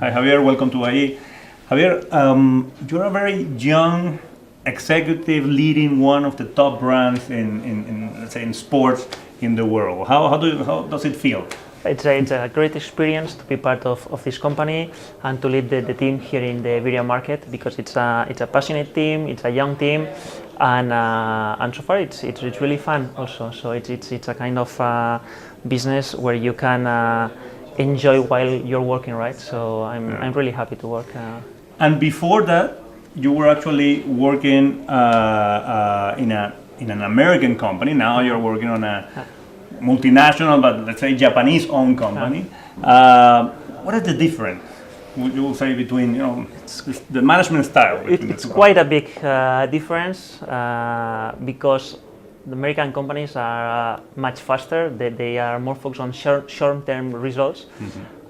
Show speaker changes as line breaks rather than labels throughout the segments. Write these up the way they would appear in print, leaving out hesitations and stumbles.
Hi, Javier. Welcome to IE. Javier, you're a very young executive leading one of the top brands in let's say, in sports in the world. How does it feel?
It's a great experience to be part of this company and to lead the team here in the Iberia market, because it's a passionate team, it's a young team, and so far it's really fun also. So it's a kind of business where you can enjoy while you're working, right? So I'm really happy to work.
And before that, you were actually working in an American company. Now you're working on a multinational, but let's say Japanese-owned company. What is the difference, would you say, between the management style?
It's quite a big difference because the American companies are much faster. They are more focused on short-term results.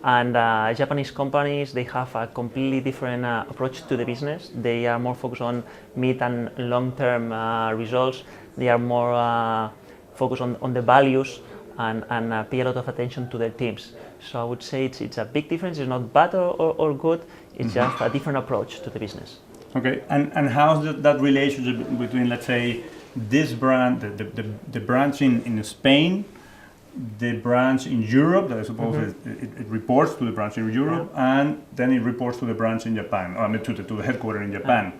And Japanese companies, they have a completely different approach to the business. They are more focused on mid and long-term results. They are more focused on the values and pay a lot of attention to their teams. So I would say it's a big difference. It's not bad or good. It's just a different approach to the business.
Okay, and how's that relationship between, let's say, this brand, the branch in Spain, the branch in Europe, that I suppose it reports to the branch in Europe, and then it reports to the branch in Japan, I mean to the headquarters in Japan.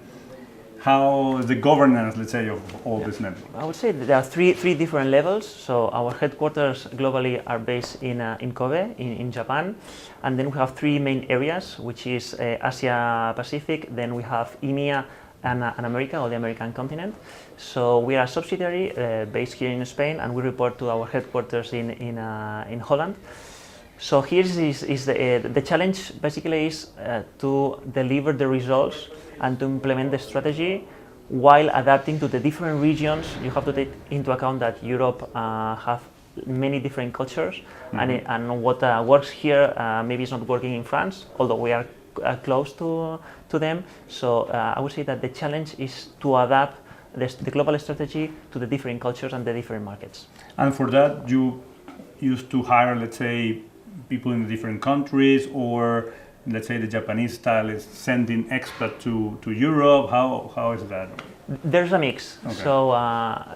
How is the governance, let's say, of all this network?
I would say that there are three different levels. So our headquarters globally are based in Kobe, in Japan, and then we have three main areas, which is Asia Pacific, then we have EMEA and America, or the American continent. So we are a subsidiary based here in Spain, and we report to our headquarters in Holland. So here is the challenge basically is to deliver the results and to implement the strategy while adapting to the different regions. You have to take into account that Europe have many different cultures, and what works here maybe is not working in France, although we are close to them. So I would say that the challenge is to adapt the global strategy to the different cultures and the different markets.
And for that, you used to hire, let's say, people in the different countries, or let's say the Japanese style is sending expats to Europe. How is that?
There's a mix.
Okay.
So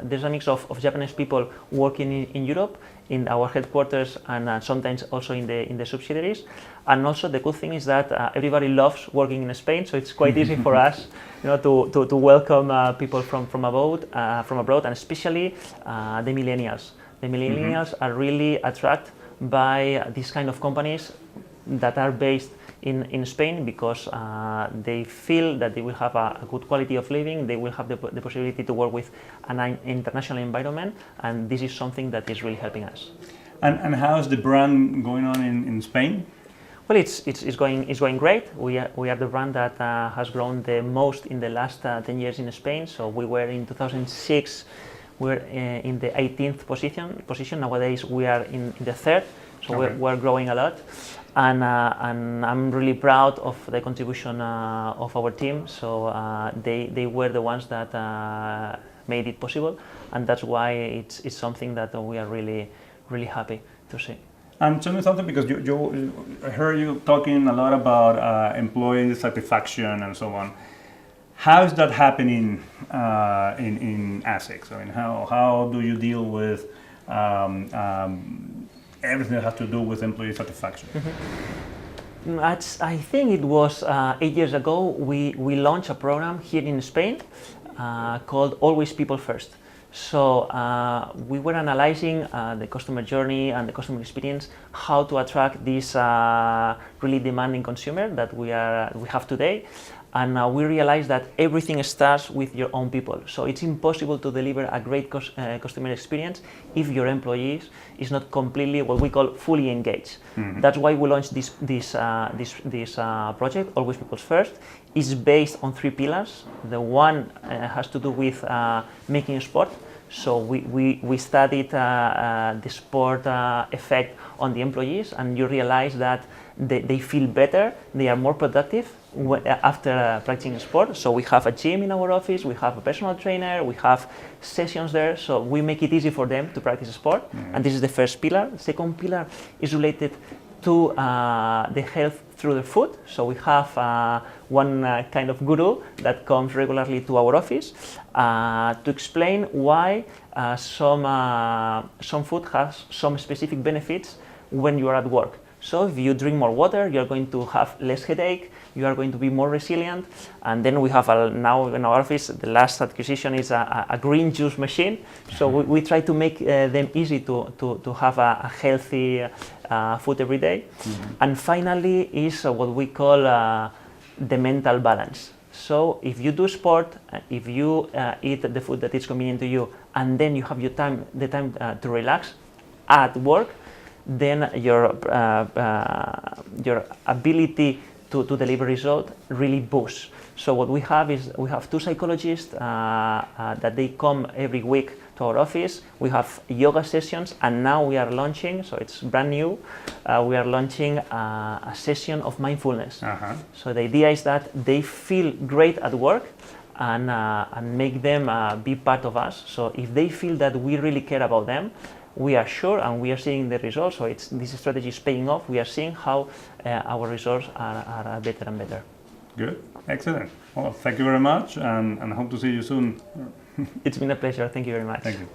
there's a mix of Japanese people working in Europe, in our headquarters, and sometimes also in the subsidiaries. And also the good thing is that everybody loves working in Spain, so it's quite easy for us, to welcome people from abroad, and especially the millennials. The millennials are really attracted by these kind of companies that are based in Spain, because they feel that they will have a good quality of living, they will have the possibility to work with an international environment, and this is something that is really helping us.
And how's the brand going on in Spain?
Well, it's going great. We are the brand that has grown the most in the last 10 years in Spain. So we were in 2006, we were in the 18th position. Nowadays we are in the third. So we're growing a lot, and I'm really proud of the contribution of our team. So they were the ones that made it possible, and that's why it's something that we are really happy to see.
And tell me something, because I heard you talking a lot about employee satisfaction and so on. How is that happening in ASICS? I mean, how do you deal with everything that has to do with employee satisfaction?
I think it was 8 years ago we launched a program here in Spain called Always People First. So we were analyzing the customer journey and the customer experience, how to attract this really demanding consumer that we have today. And we realized that everything starts with your own people. So it's impossible to deliver a great customer experience if your employees is not completely, what we call, fully engaged. That's why we launched this project, Always People First. It's based on 3 pillars. The one has to do with making sport. So we studied the sport effect on the employees, and you realize that they feel better, they are more productive after practicing sport. So we have a gym in our office, we have a personal trainer, we have sessions there, so we make it easy for them to practice sport. And this is the first pillar. The second pillar is related to the health through the food. So we have one kind of guru that comes regularly to our office to explain why some food has some specific benefits when you are at work. So if you drink more water, you're going to have less headache, you are going to be more resilient. And then we have now in our office, the last acquisition is a green juice machine. So we try to make them easy to have a healthy food every day. And finally is what we call the mental balance. So if you do sport, if you eat the food that is convenient to you, and then you have the time to relax at work, then your ability to deliver result really boosts. So what we have is we have 2 psychologists that they come every week to our office. We have yoga sessions, and now we are launching, so it's brand new, we are launching a session of mindfulness. So the idea is that they feel great at work and make them be part of us. So if they feel that we really care about them, we are sure, and we are seeing the results. So this strategy is paying off. We are seeing how our results are better and better.
Good, excellent. Well, thank you very much, and hope to see you soon.
It's been a pleasure. Thank you very much.
Thank you.